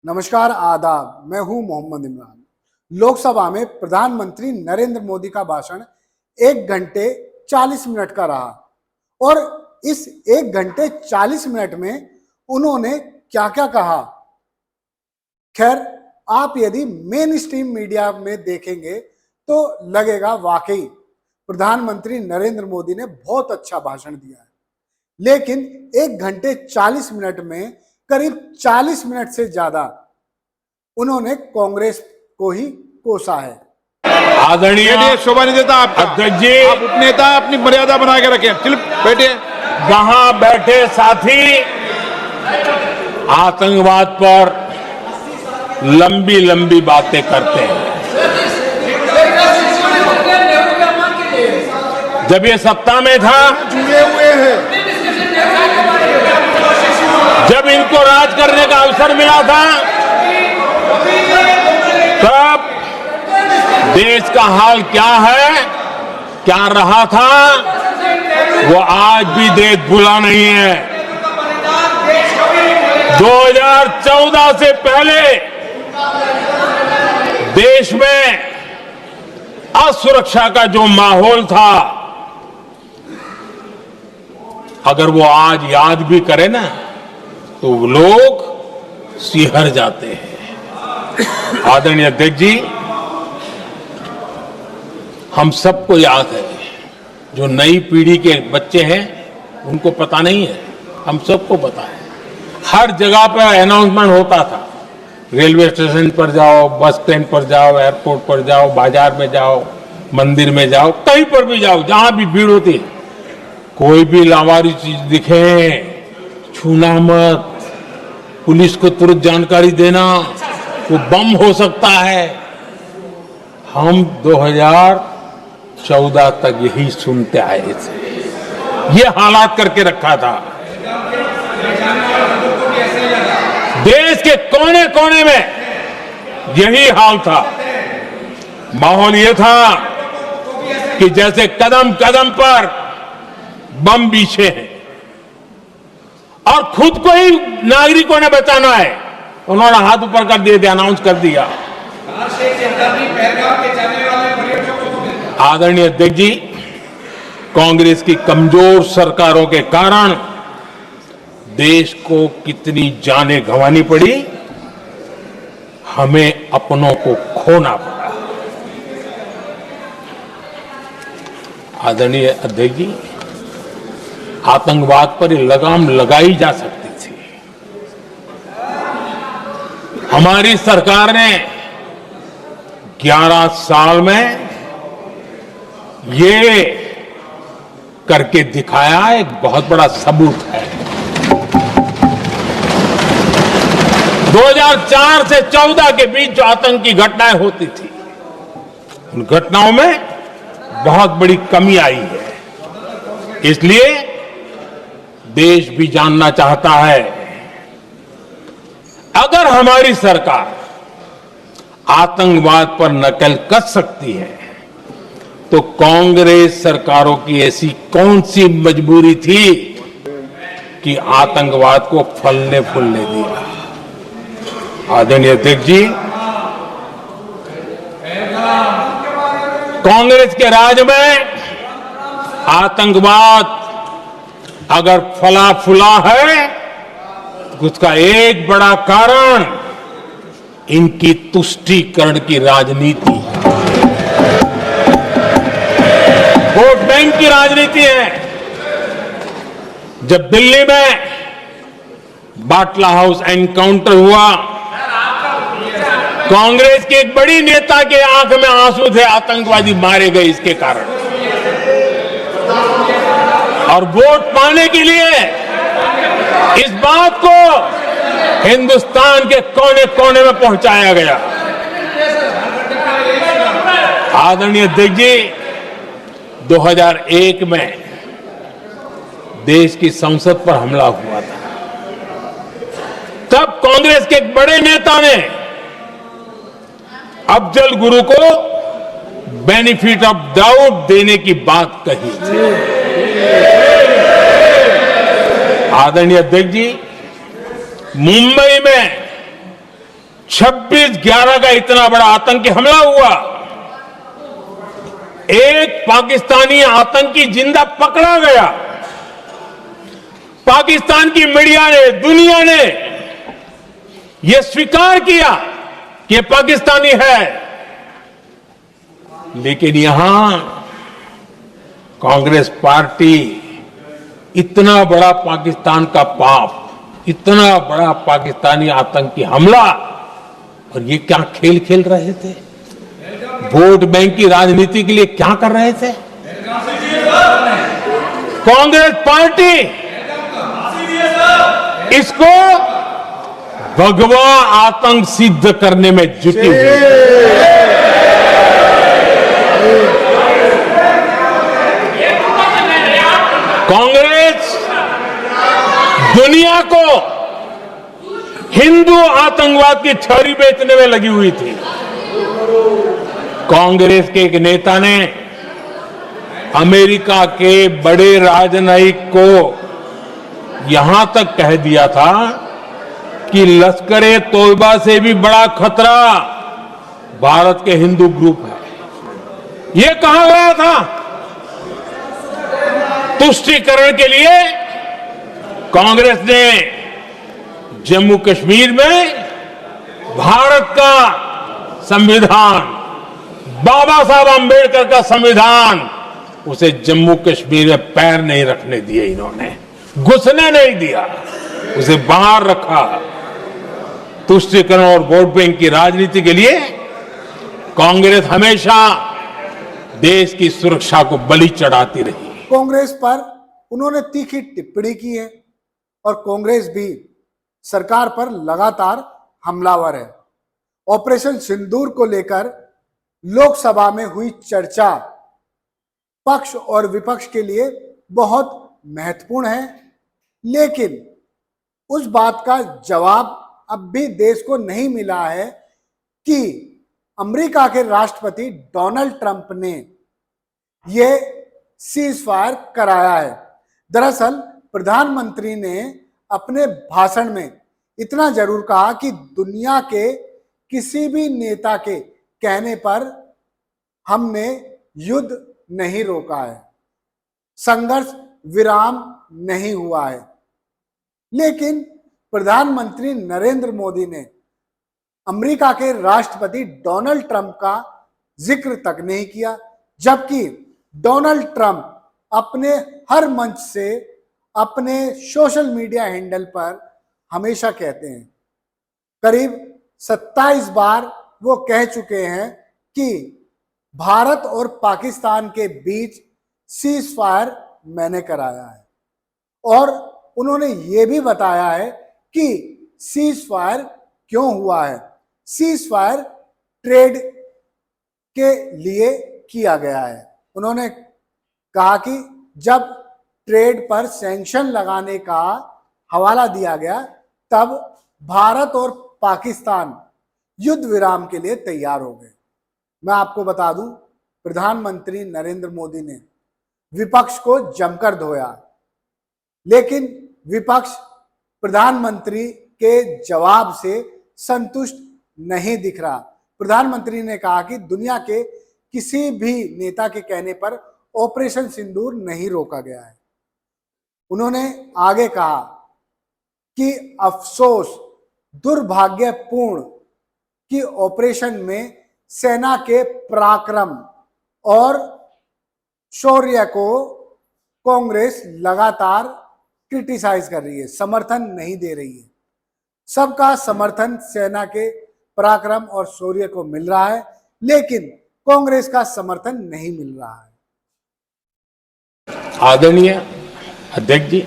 नमस्कार, आदाब। मैं हूं मोहम्मद इमरान। लोकसभा में प्रधानमंत्री नरेंद्र मोदी का भाषण 1 घंटे 40 मिनट का रहा और इस 1 घंटे 40 मिनट में उन्होंने क्या क्या कहा। खैर, आप यदि मेन स्ट्रीम मीडिया में देखेंगे तो लगेगा वाकई प्रधानमंत्री नरेंद्र मोदी ने बहुत अच्छा भाषण दिया है, लेकिन 1 घंटे 40 मिनट में करीब 40 मिनट से ज्यादा उन्होंने कांग्रेस को ही कोसा है। आदरणीय शोभा नहीं देता आपका अध्यक्ष जी, आप उपनेता अपनी मर्यादा बना के रखें। चल बैठे। वहां बैठे साथी आतंकवाद पर लंबी लंबी बातें करते हैं। जब ये सत्ता में था, जुड़े हुए हैं। जब इनको राज करने का अवसर मिला था, तब देश का हाल क्या है, क्या रहा था, वो आज भी देश भूला नहीं है। 2014 से पहले देश में असुरक्षा का जो माहौल था, अगर वो आज याद भी करे ना तो लोग सिहर जाते हैं। आदरणीय अध्यक्ष जी, हम सबको याद है, जो नई पीढ़ी के बच्चे हैं उनको पता नहीं है, हम सबको पता है। हर जगह पर अनाउंसमेंट होता था, रेलवे स्टेशन पर जाओ, बस स्टैंड पर जाओ, एयरपोर्ट पर जाओ, बाजार में जाओ, मंदिर में जाओ, कहीं पर भी जाओ, जहां भी भीड़ होती है, कोई भी लावारिस चीज दिखे छूना मत, पुलिस को तुरंत जानकारी देना, वो बम हो सकता है। हम 2014 तक यही सुनते आए थे, ये हालात करके रखा था। देश के कोने कोने में यही हाल था। माहौल ये था कि जैसे कदम कदम पर बम बिछे हैं और खुद को ही नागरिकों ने बचाना है, उन्होंने हाथ ऊपर कर दिए थे, अनाउंस कर दिया। आदरणीय अध्यक्ष जी, कांग्रेस की कमजोर सरकारों के कारण देश को कितनी जानें गंवानी पड़ी, हमें अपनों को खोना पड़ा। आदरणीय अध्यक्ष जी, आतंकवाद पर लगाम लगाई जा सकती थी। हमारी सरकार ने 11 साल में ये करके दिखाया, एक बहुत बड़ा सबूत है। 2004 से 14 के बीच जो आतंकी घटनाएं होती थी, उन घटनाओं में बहुत बड़ी कमी आई है। इसलिए देश भी जानना चाहता है, अगर हमारी सरकार आतंकवाद पर नकेल कस सकती है तो कांग्रेस सरकारों की ऐसी कौन सी मजबूरी थी कि आतंकवाद को फलने फूलने दिया। आदरणीय अध्यक्ष जी, कांग्रेस के राज में आतंकवाद अगर फला फूला है तो उसका एक बड़ा कारण इनकी तुष्टीकरण की राजनीति है, वोट बैंक की राजनीति है। जब दिल्ली में बाटला हाउस एनकाउंटर हुआ, कांग्रेस के एक बड़ी नेता के आंख में आंसू थे, आतंकवादी मारे गए इसके कारण। और वोट पाने के लिए इस बात को हिंदुस्तान के कोने कोने में पहुंचाया गया। आदरणीय अध्यक्ष जी, 2001 में देश की संसद पर हमला हुआ था। तब कांग्रेस के एक बड़े नेता ने अफजल गुरु को बेनिफिट ऑफ डाउट देने की बात कही थी। आदरणीय अध्यक्ष जी, मुंबई में 26/11 का इतना बड़ा आतंकी हमला हुआ, एक पाकिस्तानी आतंकी जिंदा पकड़ा गया। पाकिस्तान की मीडिया ने, दुनिया ने यह स्वीकार किया कि यह पाकिस्तानी है, लेकिन यहां कांग्रेस पार्टी इतना बड़ा पाकिस्तान का पाप, इतना बड़ा पाकिस्तानी आतंकी हमला, और ये क्या खेल खेल रहे थे? वोट बैंक की राजनीति के लिए क्या कर रहे थे? कांग्रेस पार्टी इसको भगवा आतंक सिद्ध करने में जुटी हुई है। कांग्रेस दुनिया को हिंदू आतंकवाद की थ्योरी बेचने में लगी हुई थी। कांग्रेस के एक नेता ने अमेरिका के बड़े राजनयिक को यहां तक कह दिया था कि लश्कर-ए तोयबा से भी बड़ा खतरा भारत के हिंदू ग्रुप है। यह कहा गया था। तुष्टीकरण के लिए कांग्रेस ने जम्मू कश्मीर में भारत का संविधान, बाबा साहब अंबेडकर का संविधान, उसे जम्मू कश्मीर में पैर नहीं रखने दिए। इन्होंने घुसने नहीं दिया, उसे बाहर रखा। तुष्टीकरण और वोट बैंक की राजनीति के लिए कांग्रेस हमेशा देश की सुरक्षा को बलि चढ़ाती रही। कांग्रेस पर उन्होंने तीखी टिप्पणी की है और कांग्रेस भी सरकार पर लगातार हमलावर है। ऑपरेशन सिंदूर को लेकर लोकसभा में हुई चर्चा पक्ष और विपक्ष के लिए बहुत महत्वपूर्ण है, लेकिन उस बात का जवाब अब भी देश को नहीं मिला है कि अमेरिका के राष्ट्रपति डोनाल्ड ट्रंप ने यह सीज फायर कराया है। दरअसल प्रधानमंत्री ने अपने भाषण में इतना जरूर कहा कि दुनिया के किसी भी नेता के कहने पर हमने युद्ध नहीं रोका है, संघर्ष विराम नहीं हुआ है। लेकिन प्रधानमंत्री नरेंद्र मोदी ने अमेरिका के राष्ट्रपति डोनाल्ड ट्रंप का जिक्र तक नहीं किया, जबकि डोनाल्ड ट्रंप अपने हर मंच से, अपने सोशल मीडिया हैंडल पर हमेशा कहते हैं, करीब 27 बार वो कह चुके हैं कि भारत और पाकिस्तान के बीच सीज फायर मैंने कराया है। और उन्होंने ये भी बताया है कि सीज फायर क्यों हुआ है। सीज फायर ट्रेड के लिए किया गया है। उन्होंने कहा कि जब ट्रेड पर सैंक्शन लगाने का हवाला दिया गया, तब भारत और पाकिस्तान युद्ध विराम के लिए तैयार हो गए। मैं आपको बता दूं, प्रधानमंत्री नरेंद्र मोदी ने विपक्ष को जमकर धोया, लेकिन विपक्ष प्रधानमंत्री के जवाब से संतुष्ट नहीं दिख रहा। प्रधानमंत्री ने कहा कि दुनिया के किसी भी नेता के कहने पर ऑपरेशन सिंदूर नहीं रोका गया है। उन्होंने आगे कहा कि अफसोस, दुर्भाग्यपूर्ण कि ऑपरेशन में सेना के पराक्रम और शौर्य को कांग्रेस लगातार क्रिटिसाइज कर रही है, समर्थन नहीं दे रही है। सबका समर्थन सेना के पराक्रम और शौर्य को मिल रहा है, लेकिन कांग्रेस का समर्थन नहीं मिल रहा है। आदरणीय अध्यक्ष जी,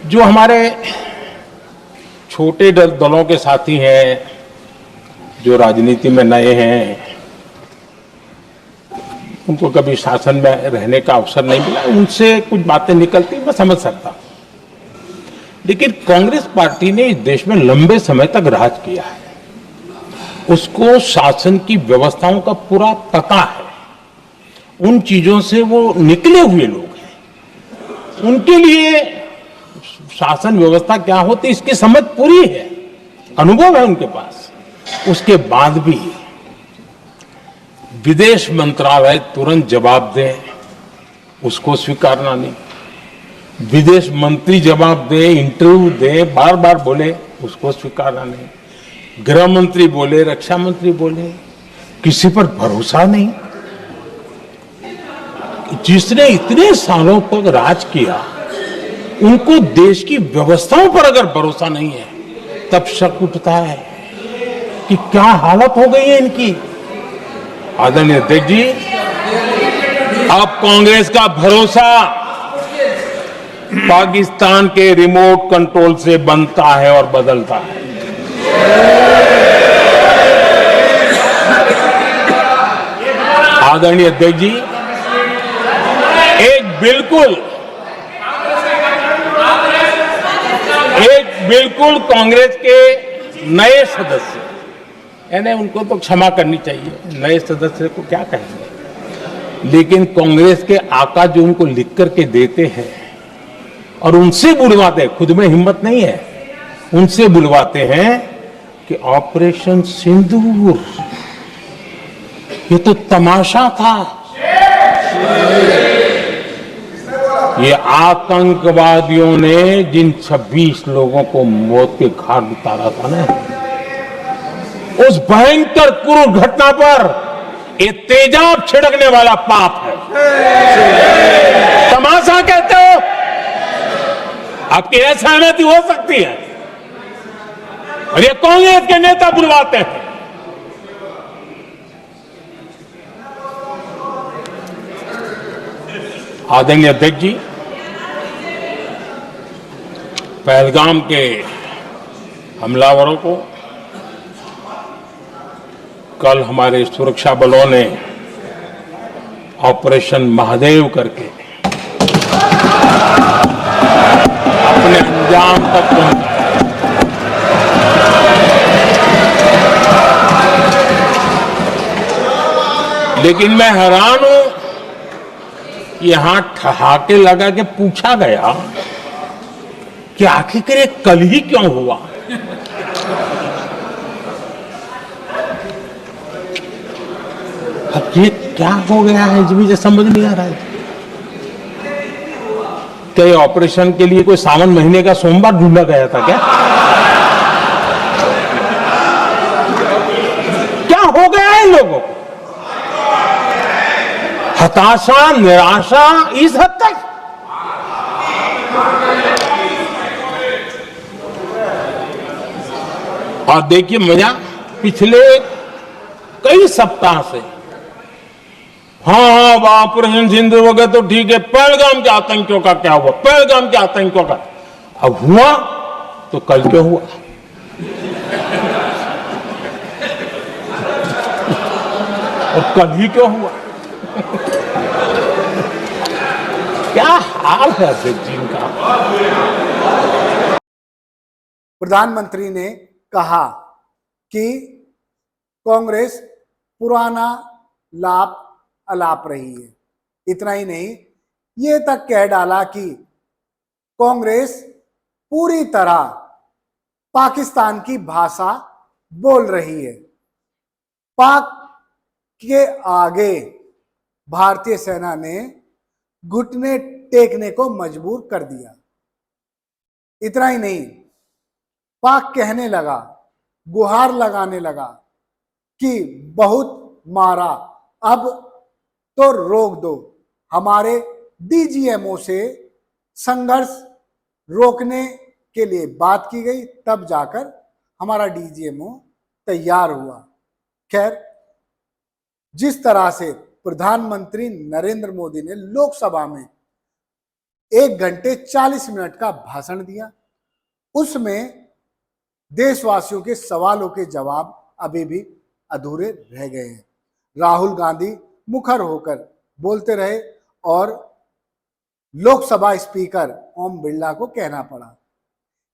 जो हमारे छोटे दलों के साथी हैं, जो राजनीति में नए हैं, उनको कभी शासन में रहने का अवसर नहीं मिला, उनसे कुछ बातें निकलती मैं समझ सकता हूं। लेकिन कांग्रेस पार्टी ने इस देश में लंबे समय तक राज किया है, उसको शासन की व्यवस्थाओं का पूरा पता है, उन चीजों से वो निकले हुए लोग हैं। उनके लिए शासन व्यवस्था क्या होती है इसकी समझ पूरी है। अनुभव है उनके पास। उसके बाद भी विदेश मंत्रालय तुरंत जवाब दे, उसको स्वीकारना नहीं। विदेश मंत्री जवाब दे, इंटरव्यू दे, बार बार बोले, उसको स्वीकारना नहीं। गृह मंत्री बोले, रक्षा मंत्री बोले, किसी पर भरोसा नहीं। जिसने इतने सालों तक राज किया, उनको देश की व्यवस्थाओं पर अगर भरोसा नहीं है, तब शक उठता है कि क्या हालत हो गई है इनकी। आदरणीय अध्यक्ष जी, अब कांग्रेस का भरोसा पाकिस्तान के रिमोट कंट्रोल से बनता है और बदलता है। आदरणीय अध्यक्ष जी, एक बिल्कुल कांग्रेस के नए सदस्य, यानी उनको तो क्षमा करनी चाहिए, नए सदस्य को क्या कहेंगे, लेकिन कांग्रेस के आका जो उनको लिख करके देते हैं और उनसे बुलवाते हैं, खुद में हिम्मत नहीं है, उनसे बुलवाते हैं कि ऑपरेशन सिंदूर, ये तो तमाशा था, ये आतंकवादियों ने जिन 26 लोगों को मौत के घाट उतारा था ना, उस भयंकर क्रूर घटना पर ये तेजाब छिड़कने वाला पाप है। तमाशा कहते हो? आपकी असहमति हो सकती है, और ये कांग्रेस के नेता बुलवाते हैं। आदरणीय अध्यक्ष जी, पहलगाम के हमलावरों को कल हमारे सुरक्षा बलों ने ऑपरेशन महादेव करके अपने अंजाम तक पहुंचाया। लेकिन मैं हैरान हूं, यहां ठहाके लगा के पूछा गया कि आखिर ये कल ही क्यों हुआ। अब ये क्या हो गया है, मुझे समझ नहीं आ रहा है। क्या ये ऑपरेशन के लिए कोई सावन महीने का सोमवार ढूंढा गया था क्या? क्या हो गया है लोगों को? हताशा, निराशा इस हद तक। और देखिए मजा, पिछले कई सप्ताह से हाँ ऑपरेशन सिंदूर हो गया तो ठीक है, पहलगाम के आतंकियों का क्या हुआ, पहलगाम के आतंकियों का। अब हुआ तो कल क्यों हुआ? और कल ही क्यों हुआ? क्या हाल है अध्यक्ष जी का। प्रधानमंत्री ने कहा कि कांग्रेस पुराना लाप अलाप रही है। इतना ही नहीं, ये तक कह डाला कि कांग्रेस पूरी तरह पाकिस्तान की भाषा बोल रही है। पाक के आगे भारतीय सेना ने घुटने टेकने को मजबूर कर दिया। इतना ही नहीं, पाक कहने लगा, गुहार लगाने लगा कि बहुत मारा, अब तो रोक दो। हमारे डीजीएमओ से संघर्ष रोकने के लिए बात की गई, तब जाकर हमारा डीजीएमओ तैयार हुआ। खैर, जिस तरह से प्रधानमंत्री नरेंद्र मोदी ने लोकसभा में 1 घंटे 40 मिनट का भाषण दिया, उसमें देशवासियों के सवालों के जवाब अभी भी अधूरे रह गए हैं। राहुल गांधी मुखर होकर बोलते रहे और लोकसभा स्पीकर ओम बिरला को कहना पड़ा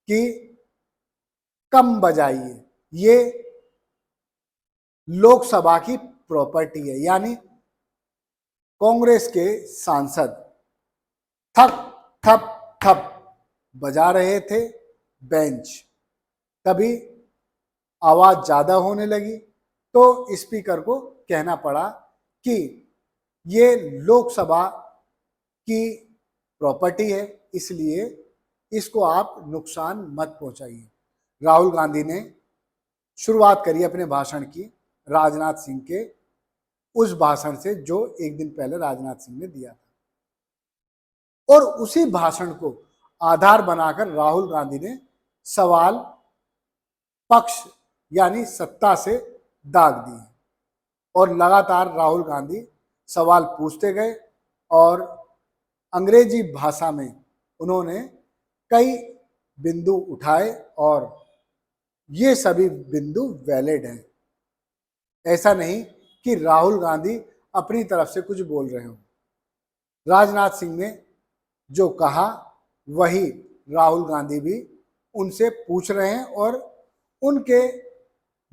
कि कम बजाइए, ये लोकसभा की प्रॉपर्टी है। यानी कांग्रेस के सांसद थप थप थप बजा रहे थे बेंच, तभी आवाज ज्यादा होने लगी तो स्पीकर को कहना पड़ा कि ये लोकसभा की प्रॉपर्टी है, इसलिए इसको आप नुकसान मत पहुंचाइए। राहुल गांधी ने शुरुआत करी अपने भाषण की राजनाथ सिंह के उस भाषण से जो एक दिन पहले राजनाथ सिंह ने दिया था, और उसी भाषण को आधार बनाकर राहुल गांधी ने सवाल पक्ष यानी सत्ता से दाग दिए और लगातार राहुल गांधी सवाल पूछते गए और अंग्रेजी भाषा में उन्होंने कई बिंदु उठाए और ये सभी बिंदु वैलिड हैं। ऐसा नहीं कि राहुल गांधी अपनी तरफ से कुछ बोल रहे हो। राजनाथ सिंह ने जो कहा वही राहुल गांधी भी उनसे पूछ रहे हैं और उनके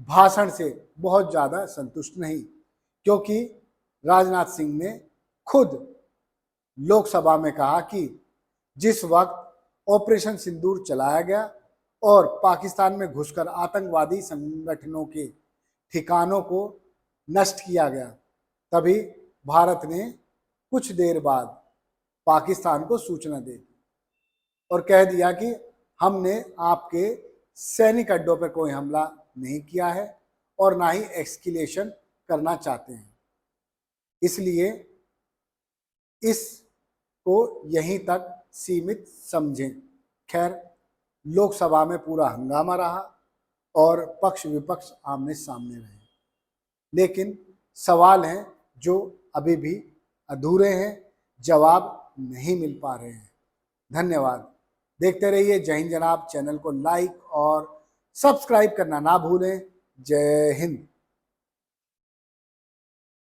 भाषण से बहुत ज़्यादा संतुष्ट नहीं, क्योंकि राजनाथ सिंह ने खुद लोकसभा में कहा कि जिस वक्त ऑपरेशन सिंदूर चलाया गया और पाकिस्तान में घुसकर आतंकवादी संगठनों के ठिकानों को नष्ट किया गया, तभी भारत ने कुछ देर बाद पाकिस्तान को सूचना दे दी और कह दिया कि हमने आपके सैनिक अड्डों पर कोई हमला नहीं किया है और ना ही एस्केलेशन करना चाहते हैं, इसलिए इसको यहीं तक सीमित समझें। खैर, लोकसभा में पूरा हंगामा रहा और पक्ष विपक्ष आमने सामने रहे, लेकिन सवाल हैं जो अभी भी अधूरे हैं, जवाब नहीं मिल पा रहे हैं। धन्यवाद। देखते रहिए जय हिंद जनाब। चैनल को लाइक और सब्सक्राइब करना ना भूलें। जय हिंद।